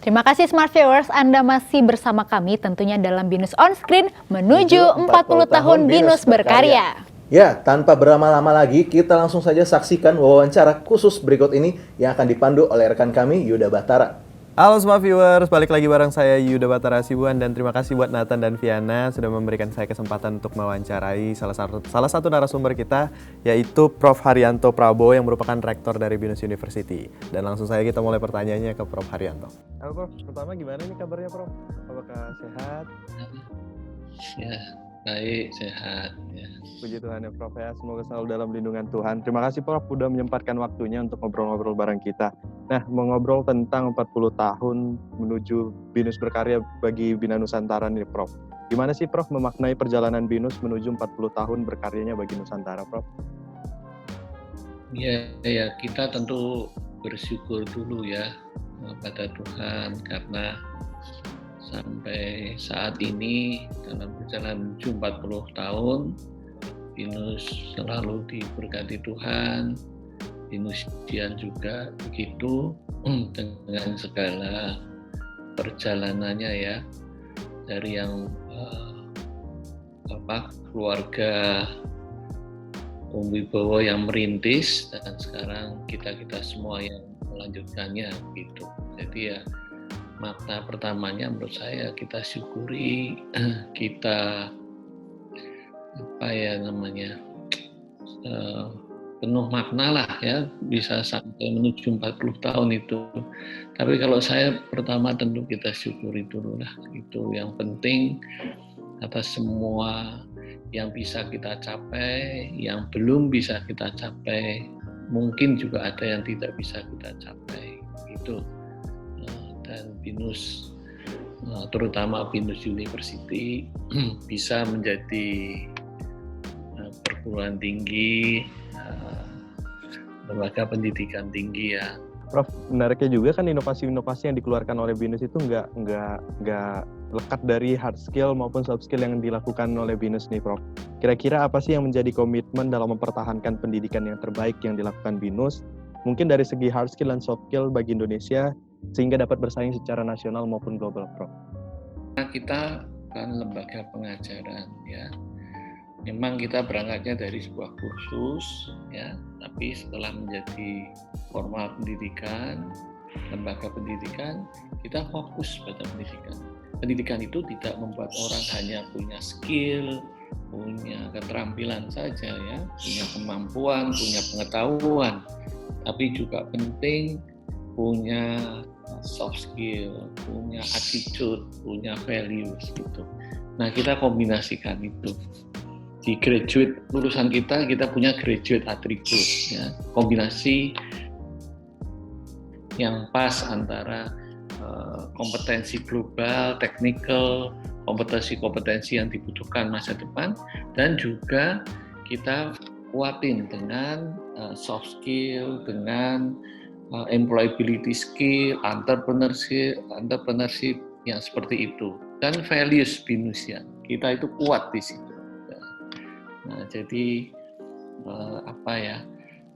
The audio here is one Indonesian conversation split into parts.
Terima kasih Smart Viewers, Anda masih bersama kami tentunya dalam Binus On Screen menuju 40 tahun Binus berkarya. Ya, tanpa berlama-lama lagi, kita langsung saja saksikan wawancara khusus berikut ini yang akan dipandu oleh rekan kami, Yuda Batara. Halo Smart Viewers, balik lagi bareng saya Yuda Batara Hasibuan dan terima kasih buat Nathan dan Viana sudah memberikan saya kesempatan untuk mewawancarai salah satu narasumber kita, yaitu Prof. Haryanto Prabowo yang merupakan rektor dari Binus University. Dan langsung saja kita mulai pertanyaannya ke Prof. Haryanto. Halo Prof, pertama gimana nih kabarnya Prof? Apakah sehat? Ya, baik, sehat. Ya. Puji Tuhan ya Prof ya, semoga selalu dalam lindungan Tuhan. Terima kasih Prof sudah menyempatkan waktunya untuk ngobrol-ngobrol bareng kita. Nah, mau ngobrol tentang 40 tahun menuju Binus berkarya bagi Bina Nusantara nih Prof. Gimana sih Prof memaknai perjalanan Binus menuju 40 tahun berkaryanya bagi Nusantara Prof? Ya, kita tentu bersyukur dulu ya pada Tuhan karena sampai saat ini dalam perjalanan menuju 40 tahun Binus selalu diberkati Tuhan, Binusian juga begitu dengan segala perjalanannya ya, dari yang keluarga Om Wibowo yang merintis dan sekarang kita semua yang melanjutkannya gitu. Jadi ya makna pertamanya menurut saya kita syukuri, kita penuh makna lah ya, bisa sampai menuju 40 tahun itu. Tapi kalau saya pertama tentu kita syukuri dulu lah, itu yang penting atas semua yang bisa kita capai, yang belum bisa kita capai, mungkin juga ada yang tidak bisa kita capai gitu. Dan Binus, terutama Binus University bisa menjadi perguruan tinggi, lembaga pendidikan tinggi ya. Prof, menariknya juga kan inovasi-inovasi yang dikeluarkan oleh Binus itu nggak lekat dari hard skill maupun soft skill yang dilakukan oleh Binus nih Prof. Kira-kira apa sih yang menjadi komitmen dalam mempertahankan pendidikan yang terbaik yang dilakukan Binus? Mungkin dari segi hard skill dan soft skill bagi Indonesia sehingga dapat bersaing secara nasional maupun global Prof. Kita kan lembaga pengajaran ya. Memang kita berangkatnya dari sebuah kursus ya, tapi setelah menjadi formal pendidikan, lembaga pendidikan, kita fokus pada pendidikan. Pendidikan itu tidak membuat orang hanya punya skill, punya keterampilan saja ya, punya kemampuan, punya pengetahuan, tapi juga penting punya soft skill, punya attitude, punya values gitu. Nah, kita kombinasikan itu. Di graduate lulusan kita punya graduate attribute ya, kombinasi yang pas antara kompetensi global, technical, kompetensi yang dibutuhkan masa depan, dan juga kita kuatin dengan soft skill, dengan employability skill, entrepreneurship yang seperti itu, dan values Binusian kita itu kuat di situ. Nah, jadi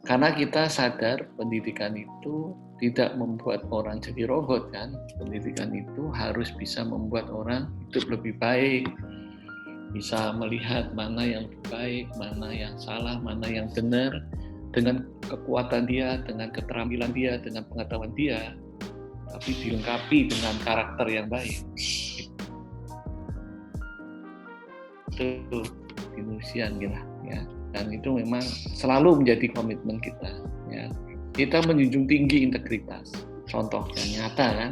karena kita sadar pendidikan itu tidak membuat orang jadi robot kan, pendidikan itu harus bisa membuat orang hidup lebih baik, bisa melihat mana yang baik, mana yang salah, mana yang benar, dengan kekuatan dia, dengan keterampilan dia, dengan pengetahuan dia, tapi dilengkapi dengan karakter yang baik. Itu Binusian gitu ya, dan itu memang selalu menjadi komitmen kita ya. Kita menjunjung tinggi integritas, contohnya nyata kan,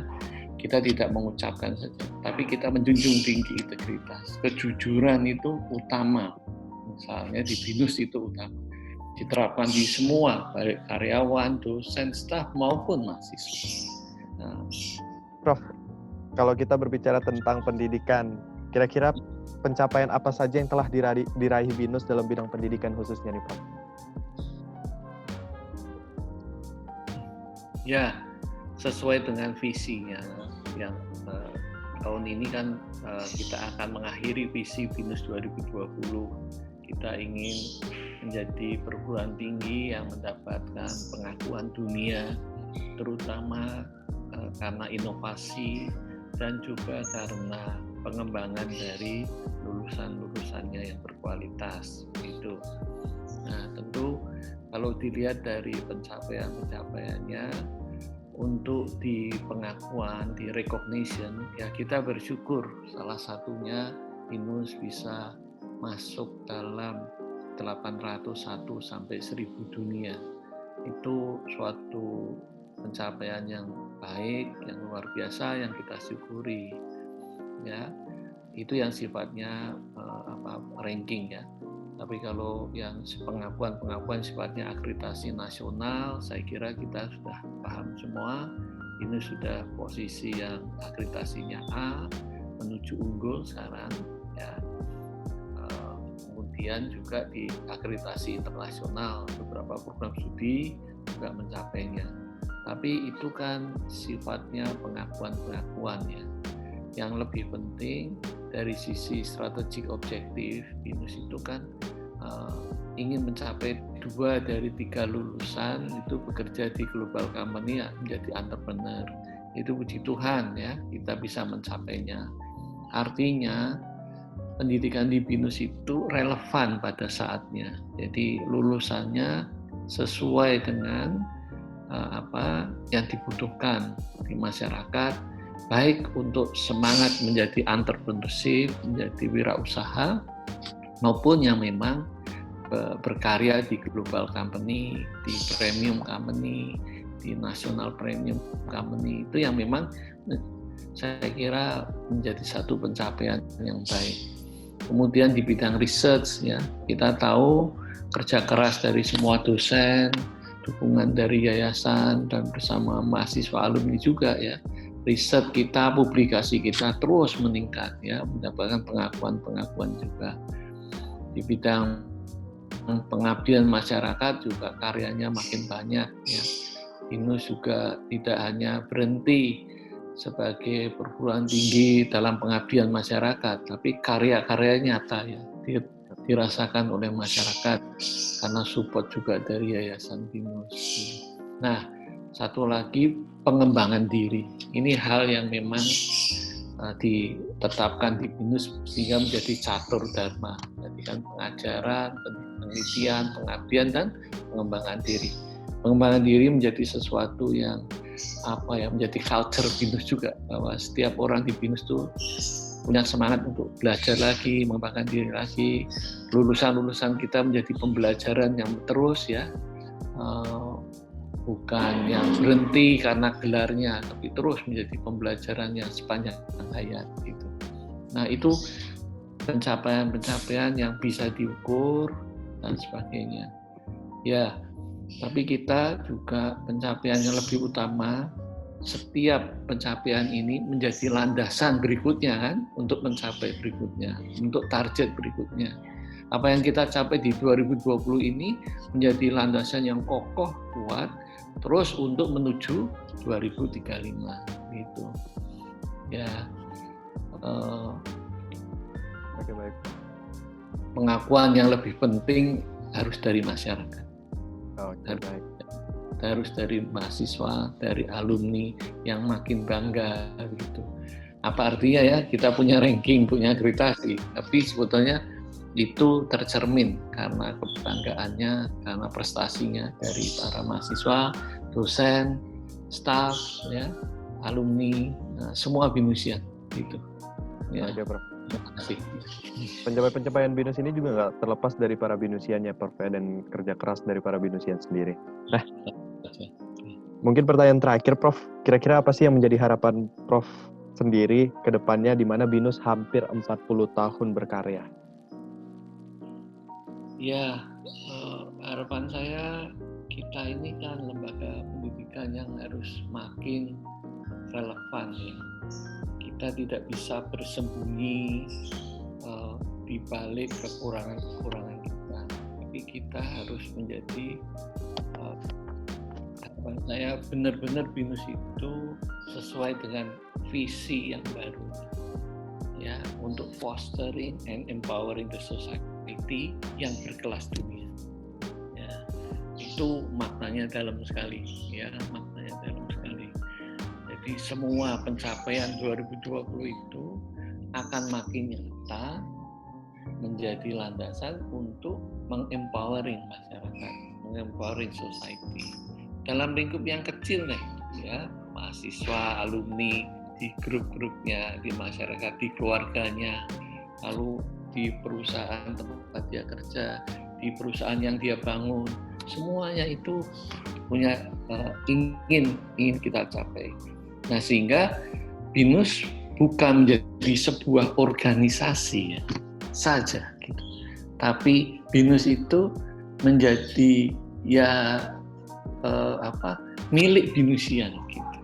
kita tidak mengucapkan saja, tapi kita menjunjung tinggi integritas, kejujuran itu utama, misalnya di Binus itu utama, diterapkan di semua, baik karyawan, dosen, staf maupun mahasiswa. Nah, Prof, kalau kita berbicara tentang pendidikan, kira-kira pencapaian apa saja yang telah diraih Binus dalam bidang pendidikan khususnya nih Prof? Ya, sesuai dengan visinya yang tahun ini kan kita akan mengakhiri visi Binus 2020. Kita ingin menjadi perguruan tinggi yang mendapatkan pengakuan dunia, terutama karena inovasi dan juga karena pengembangan dari lulusan-lulusannya yang berkualitas gitu. Nah, tentu kalau dilihat dari pencapaian-pencapaiannya untuk di pengakuan, di recognition, ya kita bersyukur salah satunya BINUS bisa masuk dalam 801 sampai 1000 dunia. Itu suatu pencapaian yang baik, yang luar biasa, yang kita syukuri. Ya, itu yang sifatnya ranking ya. Tapi kalau yang pengakuan sifatnya akreditasi nasional, saya kira kita sudah paham semua. Ini sudah posisi yang akreditasinya A, menuju unggul sekarang. Ya. Kemudian juga di akreditasi internasional, beberapa program studi juga mencapainya. Tapi itu kan sifatnya pengakuan-pengakuan ya. Yang lebih penting dari sisi strategic objektif, BINUS itu kan ingin mencapai 2 dari 3 lulusan itu bekerja di global company ya, menjadi entrepreneur. Itu puji Tuhan ya, kita bisa mencapainya. Artinya pendidikan di BINUS itu relevan pada saatnya. Jadi lulusannya sesuai dengan apa yang dibutuhkan di masyarakat, baik untuk semangat menjadi entrepreneurship, menjadi wirausaha, maupun yang memang berkarya di global company, di premium company, di national premium company. Itu yang memang saya kira menjadi satu pencapaian yang baik. Kemudian di bidang research ya, kita tahu kerja keras dari semua dosen, dukungan dari yayasan dan bersama mahasiswa alumni juga ya. Riset kita, publikasi kita terus meningkat ya, mendapatkan pengakuan-pengakuan juga. Di bidang pengabdian masyarakat juga karyanya makin banyak ya. BINUS juga tidak hanya berhenti sebagai perguruan tinggi dalam pengabdian masyarakat, tapi karya-karya nyata ya dirasakan oleh masyarakat karena support juga dari Yayasan BINUS. Nah, satu lagi pengembangan diri. Ini hal yang memang ditetapkan di BINUS sehingga menjadi catur dharma. Jadi kan pengajaran, penelitian, pengabdian dan pengembangan diri. Pengembangan diri menjadi sesuatu yang menjadi culture BINUS juga, bahwa setiap orang di BINUS itu punya semangat untuk belajar lagi, mengembangkan diri lagi. Lulusan-lulusan kita menjadi pembelajaran yang terus ya, bukan yang berhenti karena gelarnya, tapi terus menjadi pembelajaran yang sepanjang hayat gitu. Nah, itu pencapaian-pencapaian yang bisa diukur dan sebagainya. Ya, tapi kita juga pencapaian yang lebih utama, setiap pencapaian ini menjadi landasan berikutnya kan, untuk mencapai berikutnya, untuk target berikutnya. Apa yang kita capai di 2020 ini menjadi landasan yang kokoh, kuat, terus untuk menuju 2035 gitu. Ya, baik. Pengakuan yang lebih penting harus dari masyarakat. Baik. Harus dari mahasiswa, dari alumni yang makin bangga gitu. Apa artinya ya kita punya ranking, punya akreditasi, tapi sebetulnya itu tercermin karena kebanggaannya, karena prestasinya dari para mahasiswa, dosen, staf, ya, alumni, semua BINUSian gitu. Ya. Oke, Prof. Terima kasih. Pencapaian BINUS ini juga nggak terlepas dari para BINUSiannya, Prof, dan kerja keras dari para BINUSian sendiri. Nah, mungkin pertanyaan terakhir, Prof. Kira-kira apa sih yang menjadi harapan Prof sendiri ke depannya di mana BINUS hampir 40 tahun berkarya? Ya, harapan saya kita ini kan lembaga pendidikan yang harus makin relevan ya. Kita tidak bisa bersembunyi di balik kekurangan-kekurangan kita, tapi kita harus menjadi harapan saya benar-benar BINUS itu sesuai dengan visi yang baru ya, untuk fostering and empowering the society yang berkelas dunia. Ya, itu maknanya dalam sekali ya, maknanya dalam sekali. Jadi semua pencapaian 2020 itu akan makin nyata menjadi landasan untuk mengempowering masyarakat, mengempowering society. Dalam lingkup yang kecil nih, ya, mahasiswa, alumni, di grup-grupnya, di masyarakat, di keluarganya, lalu di perusahaan tempat dia kerja, di perusahaan yang dia bangun, semuanya itu punya ingin kita capai. Nah, sehingga BINUS bukan menjadi sebuah organisasi ya, saja gitu. Tapi BINUS itu menjadi milik BINUSian gitu.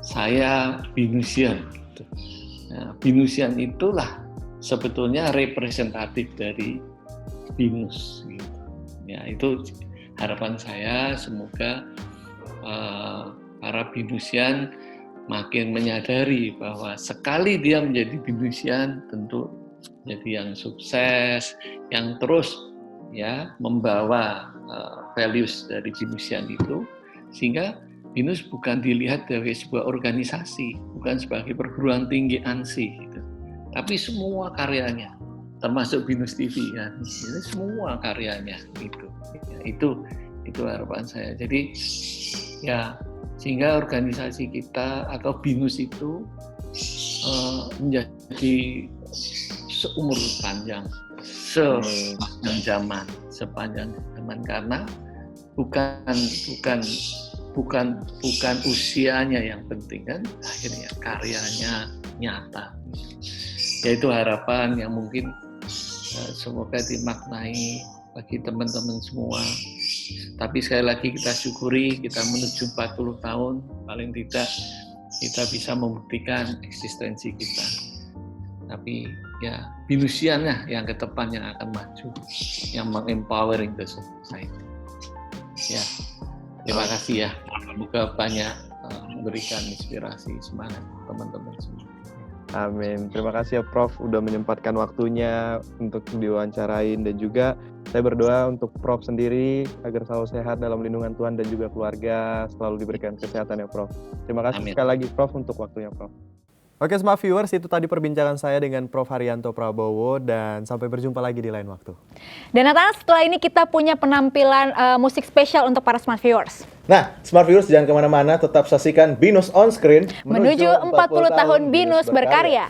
Saya BINUSian gitu. Nah, BINUSian itulah sebetulnya representatif dari BINUS gitu. Ya, itu harapan saya, semoga para BINUSian makin menyadari bahwa sekali dia menjadi BINUSian tentu jadi yang sukses, yang terus ya membawa values dari BINUSian itu, sehingga BINUS bukan dilihat sebagai sebuah organisasi, bukan sebagai perguruan tinggi ANSI gitu. Tapi semua karyanya, termasuk BINUS TV kan, ini semua karyanya gitu. Ya, itu harapan saya. Jadi ya, sehingga organisasi kita atau BINUS itu menjadi seumur panjang, sepanjang zaman, karena bukan usianya yang penting kan, akhirnya karyanya nyata. Yaitu harapan yang mungkin semoga dimaknai bagi teman-teman semua. Tapi sekali lagi kita syukuri, kita menuju 40 tahun, paling tidak kita bisa membuktikan eksistensi kita. Tapi ya BINUSian yang ke depan yang akan maju, yang mengempowering the society. Ya, terima kasih ya. Semoga banyak memberikan inspirasi, semangat teman-teman semua. Amin. Terima kasih ya Prof udah menyempatkan waktunya untuk diwawancarain, dan juga saya berdoa untuk Prof sendiri agar selalu sehat dalam lindungan Tuhan dan juga keluarga, selalu diberikan kesehatan ya Prof. Terima kasih Amin. sekali lagi Prof untuk waktunya Prof. Oke, Smart Viewers, itu tadi perbincangan saya dengan Prof Haryanto Prabowo, dan sampai berjumpa lagi di lain waktu. Dan Nathan, setelah ini kita punya penampilan musik spesial untuk para Smart Viewers. Nah, Smart Viewers jangan kemana-mana, tetap saksikan BINUS On Screen Menuju 40 tahun BINUS berkarya.